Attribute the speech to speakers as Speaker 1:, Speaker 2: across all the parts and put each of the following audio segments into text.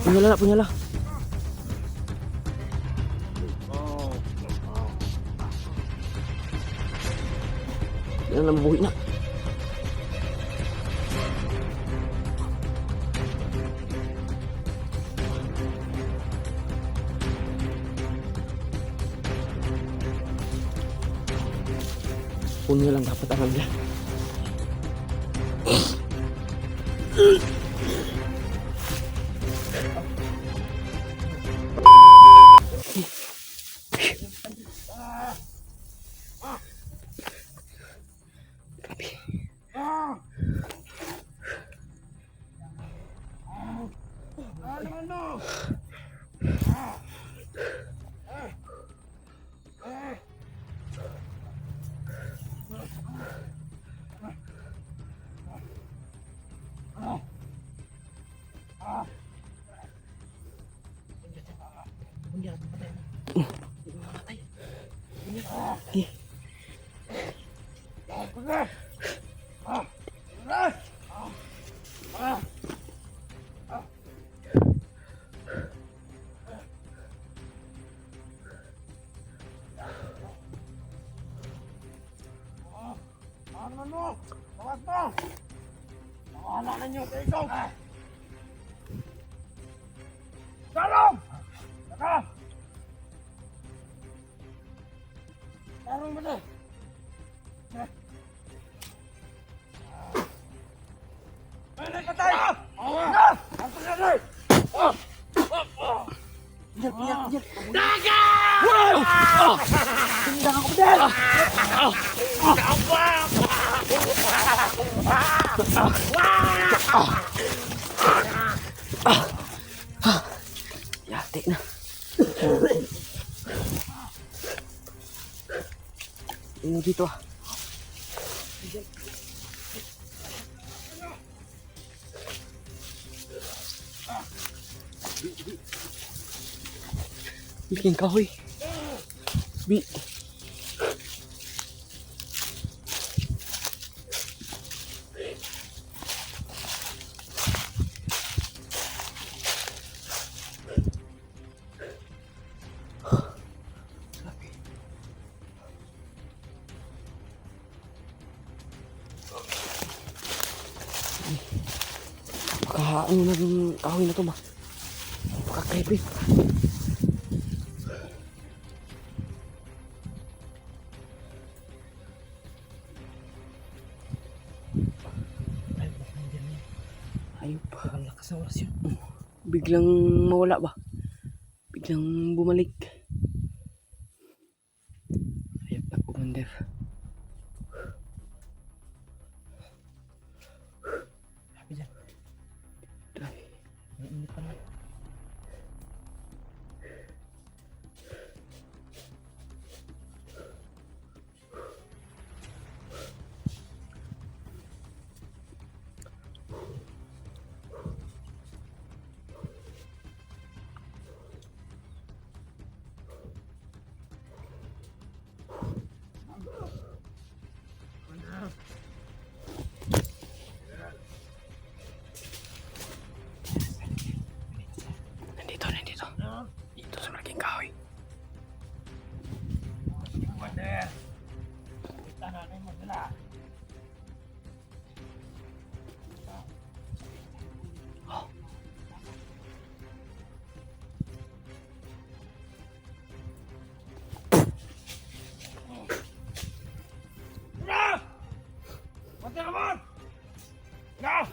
Speaker 1: Punya lah. Yan lang mabuhi na. Punya lang dapat ang nila.
Speaker 2: Ano? Bawas mo! Nakakala na niyo sa ikaw! Sarong! Saka! Sarong mo na! Ay, nagpatay! Na! Ang pagkakay! Pinyak! Daga! Tindahan ako din!
Speaker 1: Yati na. Ini dito ah. Bikin kahoy. Bi. Ano na yung kahoy na to ba? Pagka-creepy. Ayop. Ang lakas ng oras yun. Biglang mawala ba? Biglang bumalik. Ayop na Commander. Sabi dyan. Mainit pa naman. Nandito. Dito sa malaking kahoy.
Speaker 2: Commander! Kita natin mo sila! Mati naman! Na!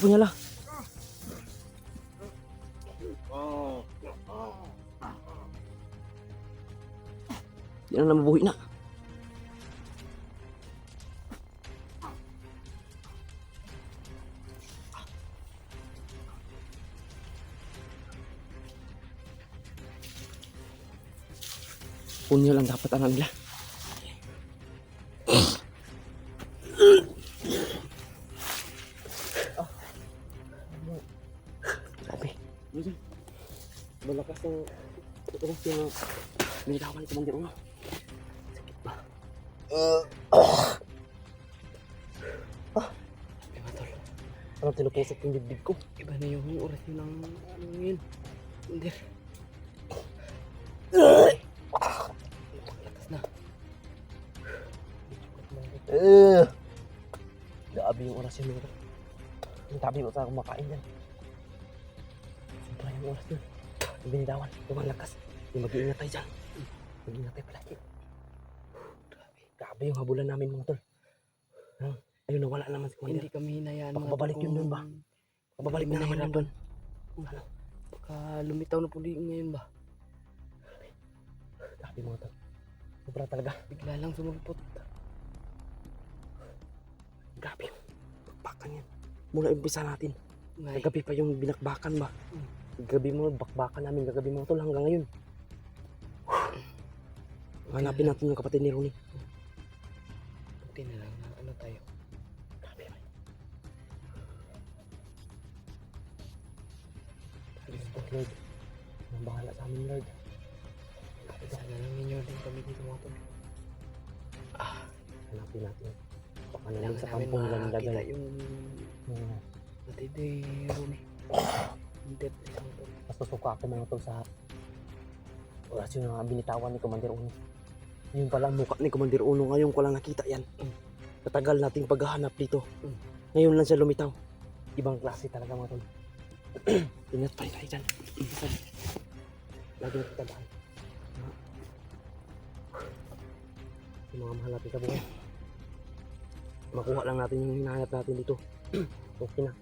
Speaker 1: Punya lah. Yan lang mabuhi na. Punya lang dapat ang nila. Grabe. Malakas ng oras yung binitawan ni Commander Uno. Diba tol?
Speaker 3: Parang tinupusok yung dibdib ko.
Speaker 1: Iba na yung oras yun ng ano yun. Under. Lakas na.
Speaker 3: Grabe yung oras yun mga tol. Ang tabi ko sa kumakain yan. Sobra yung oras yun. Yung binitawan, yung lakas. Yung mag-iingat tayo dyan. Mag-iingat tayo palagi. Grabe yung habulan namin mga tol. Ayun, nawala naman si Commander.
Speaker 1: Hindi kami hinayaan
Speaker 3: Baka babalik yun dun ba? Babalik na naman yun dun.
Speaker 1: Ano? Baka lumitaw na puli ngayon ba?
Speaker 3: Grabe mga tol. Sobra talaga.
Speaker 1: Bigla lang sumulpot.
Speaker 3: Grabe yung bakbakan yan. Mula umpisa natin.
Speaker 1: Ngay.
Speaker 3: Kagabi pa yung binakbakan ba? Gabi mo, bakbakan namin. Kagabi mga tol hanggang ngayon. Hanapin natin yung kapatid ni Ronnie.
Speaker 1: Buti na lang na ano tayo.
Speaker 3: Grabe man. Lord, ang bahala sa amin, Lord.
Speaker 1: Sana lang ninyo din kami dito mga tol.
Speaker 3: Hanapin natin. Baka naman
Speaker 1: Kailangan
Speaker 3: sa
Speaker 1: namin
Speaker 3: kampong lang
Speaker 1: makakita
Speaker 3: lagay.
Speaker 1: yung matidero ni. Hindi mga tol.
Speaker 3: Mas susuka ako mga tol sa orasyon na binitawan ni Commander Uno. Yun pala ang mukha ni Commander Uno. Ngayon ko lang nakita yan. Katagal nating paghahanap dito. Ngayon lang siya lumitaw. Ibang klase talaga mga tol. Ingat pa rin tayo dyan. Lagi na kitadaan. Yung mga mahal natin sa buhay. Makuha lang natin yung hinahanap natin dito. Okay na.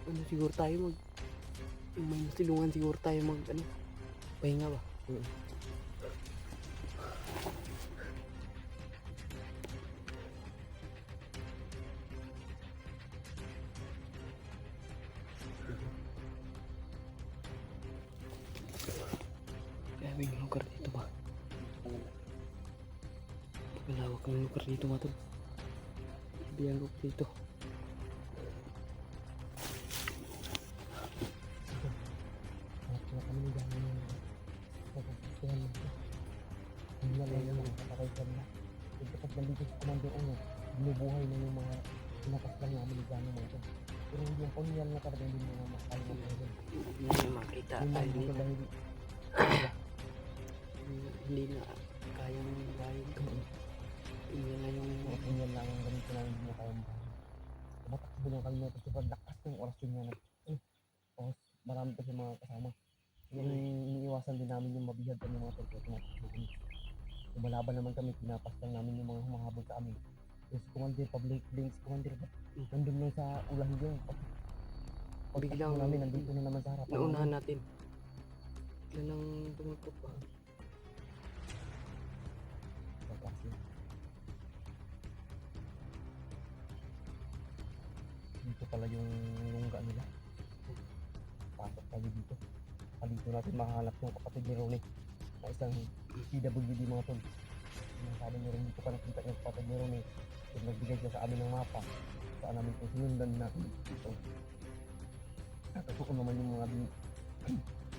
Speaker 1: Ano siguro tayo may silungan siguro tayo ano pahinga ba? Grabe yung lugar dito ba? Palawak ng lugar dito mga tol. Biyarok dito.
Speaker 3: Binubuhay na yung mga pinakaslan ng Amerikano mga ito. Pero yung punyal na talaga hindi mga makalong mga ito.
Speaker 1: Hindi na makita
Speaker 3: Yung
Speaker 1: tayo
Speaker 3: mga
Speaker 1: dito.
Speaker 3: dahil
Speaker 1: Hindi na kayang bayan ko. Yun na yung
Speaker 3: mga punyal lang ang ganito na hindi mo kaya mahalin. Tumatakbo ng kanya ito sa lakas ng orasyon niya na. Tapos marami pa siya mga kasama. Yung iniiwasan din namin yung mabihag kami mga tolpo. Tumatakbo kami. Lumalaban naman kami, pinapastan namin yung mga humahabol sa amin. Yung si Commander, public links Commander ba? Nandun lang sa ulahin yung
Speaker 1: Biglang
Speaker 3: namin, nandito na naman sa harapan.
Speaker 1: naunahan natin. Bigla nang tumulpot pa.
Speaker 3: Dito pala yung lungga nila. Pasok tayo dito. Dito natin makahanap yung kapatid ni Ronnie na isang PWD mga tol. Yung sabi ni Ronnie, dito pa nakita yung kapatid ni Ronnie. Kung nagbigay siya sa amin ng mapa, saan namin kung sinundan natin dito. Kasi kung naman yung mga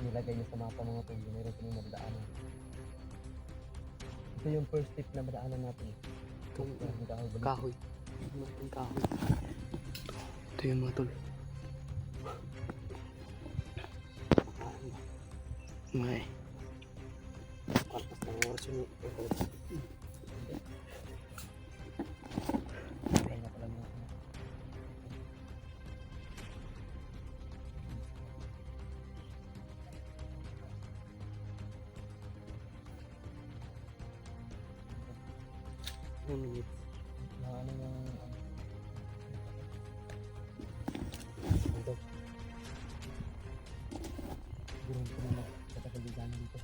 Speaker 3: nilagay niya sa mapa mga tol, meron kami madadaanan. Ito yung first step na madaanan natin.
Speaker 1: Itong
Speaker 3: Kahoy.
Speaker 1: kahoy. Itong kahoy. Ito yung mga tol. May.
Speaker 3: Patas ng oras yun. Kaya na pala mga
Speaker 1: minutes.
Speaker 3: ano yung ito. Gawin ko naman katagaligan dito.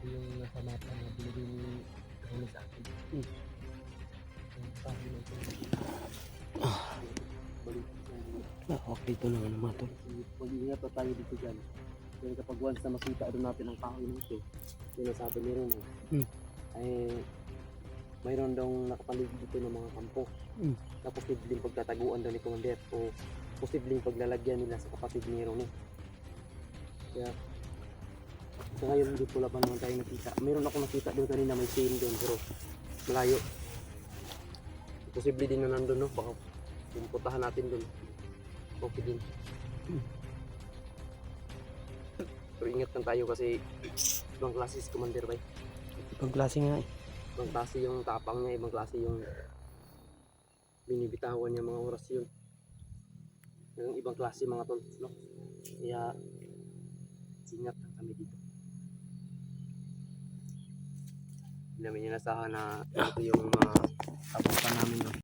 Speaker 3: Yung nasa mapa na binigay ni Ronnie sa akin. Yung sabi na ito.
Speaker 1: Lawak dito naman ang mga tol.
Speaker 3: Mag-iingat pa tayo dito dyan. Pero kapag once na makita doon natin ang kahoy nito, yung nasabi ni Ronnie, ay mayroon daw nakapaligid dito ng mga kampo.
Speaker 1: Mm.
Speaker 3: Na posibleng pagtataguan daw ni Commander o posibleng paglalagyan nila sa kapatid ni Ronnie. Kaya sa ngayon hindi po pa naman tayo nakita. Mayroon ako nakita doon kanina, may scene doon pero malayo. Posible din na nandun, no? Baka pupuntahan natin doon. Okay din. Pero ingat lang tayo kasi ibang klase si Commander ba?
Speaker 1: Ibang klase nga eh.
Speaker 3: Ibang klase yung tapang niya, ibang klase yung binibitawan niya mga oras yun. Yung ibang klase mga tol, no? Kaya ingat lang kami dito. Hindi namin inasahan na ito yung mga abutan namin, no?